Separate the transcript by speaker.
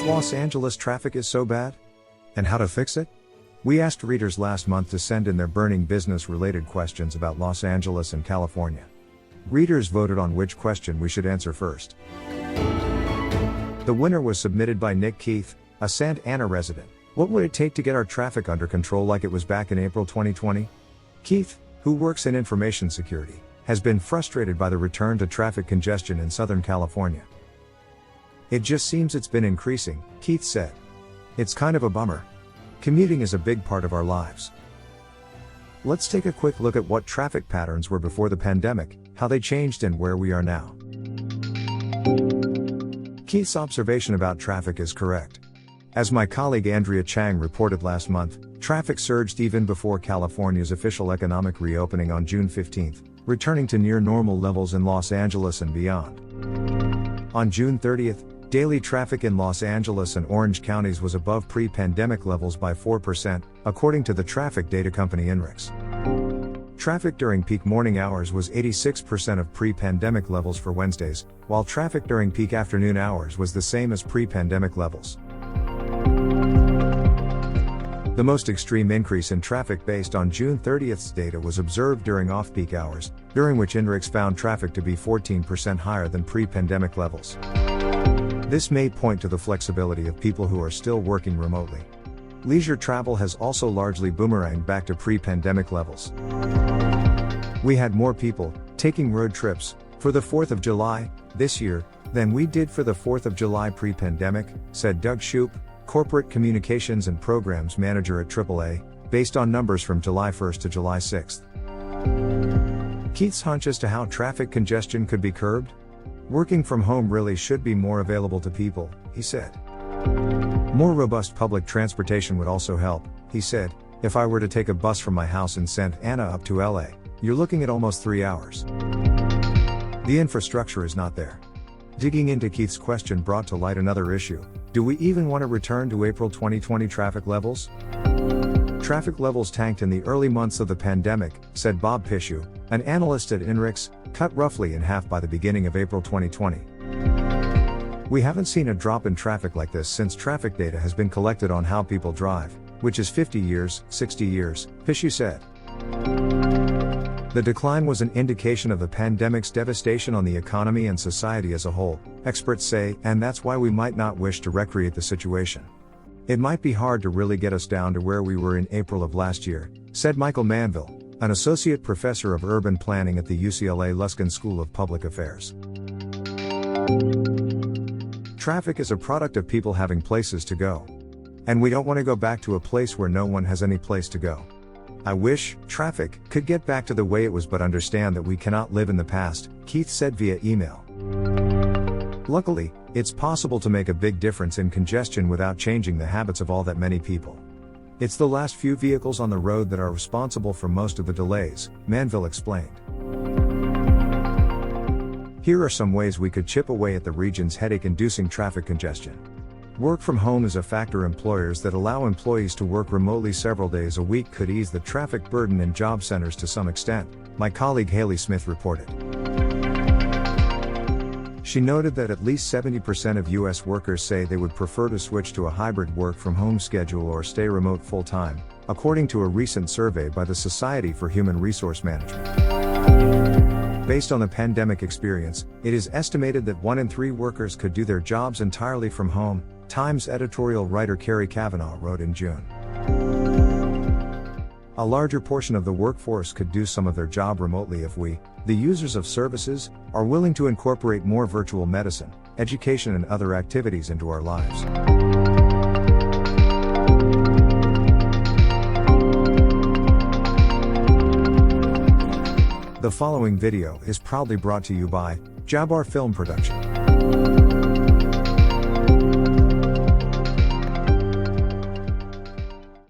Speaker 1: Los Angeles traffic is so bad? And how to fix it? We asked readers last month to send in their burning business-related questions about Los Angeles and California. Readers voted on which question we should answer first. The winner was submitted by Nick Keith, a Santa Ana resident. What would it take to get our traffic under control like it was back in April 2020? Keith, who works in information security, has been frustrated by the return to traffic congestion in Southern California. It just seems it's been increasing, Keith said. It's kind of a bummer. Commuting is a big part of our lives. Let's take a quick look at what traffic patterns were before the pandemic, how they changed and where we are now. Keith's observation about traffic is correct. As my colleague Andrea Chang reported last month, traffic surged even before California's official economic reopening on June 15, returning to near normal levels in Los Angeles and beyond. On June 30, daily traffic in Los Angeles and Orange counties was above pre-pandemic levels by 4%, according to the traffic data company INRIX. Traffic during peak morning hours was 86% of pre-pandemic levels for Wednesdays, while traffic during peak afternoon hours was the same as pre-pandemic levels. The most extreme increase in traffic based on June 30th's data was observed during off-peak hours, during which INRIX found traffic to be 14% higher than pre-pandemic levels. This may point to the flexibility of people who are still working remotely. Leisure travel has also largely boomeranged back to pre-pandemic levels. We had more people taking road trips for the 4th of July this year than we did for the 4th of July pre-pandemic, said Doug Shoup, Corporate Communications and Programs Manager at AAA, based on numbers from July 1 to July 6. Keith's hunch as to how traffic congestion could be curbed? Working from home really should be more available to people, he said. More robust public transportation would also help, he said. If I were to take a bus from my house in Santa Ana up to LA, you're looking at almost 3 hours. The infrastructure is not there. Digging into Keith's question brought to light another issue. Do we even want to return to April 2020 traffic levels? Traffic levels tanked in the early months of the pandemic, said Bob Pishu, an analyst at INRIX, cut roughly in half by the beginning of April 2020. We haven't seen a drop in traffic like this since traffic data has been collected on how people drive, which is 50 years, 60 years, Pishu said. The decline was an indication of the pandemic's devastation on the economy and society as a whole, experts say, and that's why we might not wish to recreate the situation. It might be hard to really get us down to where we were in April of last year, said Michael Manville, an associate professor of urban planning at the UCLA Luskin School of Public Affairs. Traffic is a product of people having places to go. And we don't want to go back to a place where no one has any place to go. I wish traffic could get back to the way it was, but understand that we cannot live in the past, Keith said via email. Luckily, it's possible to make a big difference in congestion without changing the habits of all that many people. It's the last few vehicles on the road that are responsible for most of the delays, Manville explained. Here are some ways we could chip away at the region's headache-inducing traffic congestion. Work from home is a factor. Employers that allow employees to work remotely several days a week could ease the traffic burden in job centers to some extent, my colleague Haley Smith reported. She noted that at least 70% of U.S. workers say they would prefer to switch to a hybrid work from home schedule or stay remote full-time, according to a recent survey by the Society for Human Resource Management. Based on the pandemic experience, it is estimated that 1 in 3 workers could do their jobs entirely from home, Times editorial writer Carrie Cavanaugh wrote in June. A larger portion of the workforce could do some of their job remotely if we, the users of services, are willing to incorporate more virtual medicine, education and other activities into our lives. The following video is proudly brought to you by Jabaar Film Production.